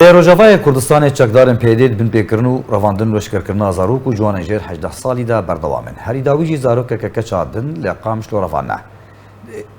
Rojavayê Kurdistanê çekdarên pêdê dibin pêkirin û revandin û leşkerkirina zarok û ciwanan jêr 18 salî de berdewam in. Herî dawî jî zarokeke keça din li Qamişlo revan ne.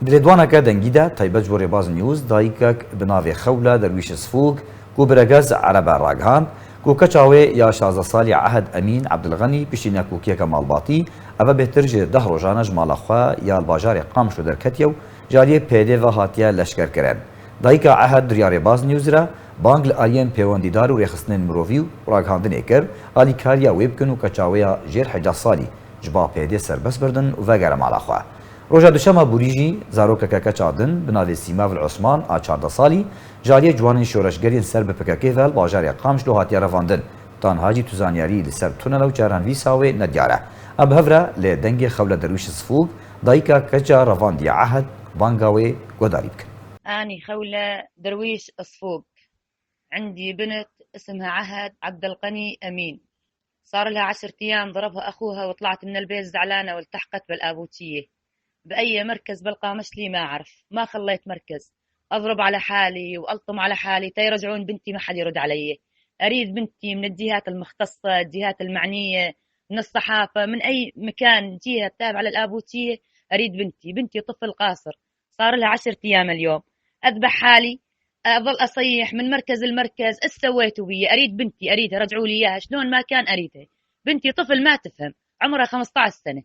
Birêdwaneke dengî de taybet ji bo Rêbaz News dayîkek bi navê Xewla Derwîş Sfûg ku bi regez erebe ragihan ku keça wê ya 16 salî Ehed Emîn Ebdilgenî piştî nekûkiyeke malbatî ev bêhtir ji 10 rojane ji mala xwe ya li bajarê Qamişlo derketiye û cariyê pêdê ve hatiye leşkerkirin. Dayîka Ehed duriya Rêbaz News re bang li aliyên pêwendîdar û rêxistinên mirovî û ragihandinê kir alîkariya wê bikin û keça wê ya jêr 18 salî ji ba pêdê serbest birdin û vegere mala xwe. Roja duşema borî jî zarokeke keça din bi navê Sîmavil Osman a 14 salî cariyê ciwanên şoreşgerên ser bi PKK vel bajarê Qamişlo hatiye revandin. Tanha jî tuzanyarî li ser tunela û çaranvîsa wê nediyar e. Em bi hev re lê dengê Xewla Derwîş Sfûg dayîka keça revandiya Ehed banga wê guhdarî bikin. أني خولة درويش الصفوق. عندي بنت اسمها عهد عبد القني أمين. صار لها 10 أيام ضربها أخوها وطلعت من البيت زعلانة والتحقت بالآبوتية. بأي مركز بالقامش لي ما أعرف، ما خليت مركز. أضرب على حالي وألطم على حالي تيرجعون بنتي ما حد يرد علي. أريد بنتي من الجهات المختصة، الجهات المعنية، من الصحافة، من أي مكان جهة تابعة للآبوتية. أريد بنتي طفل قاصر، صار لها 10 أيام اليوم. أذبح حالي، أظل أصيح من مركز المركز. إيش سويتوا بي؟ أريد بنتي، أريدها، رجعوا لي إياها شلون ما كان أريدها. بنتي طفل ما تفهم، عمرها 15 سنة.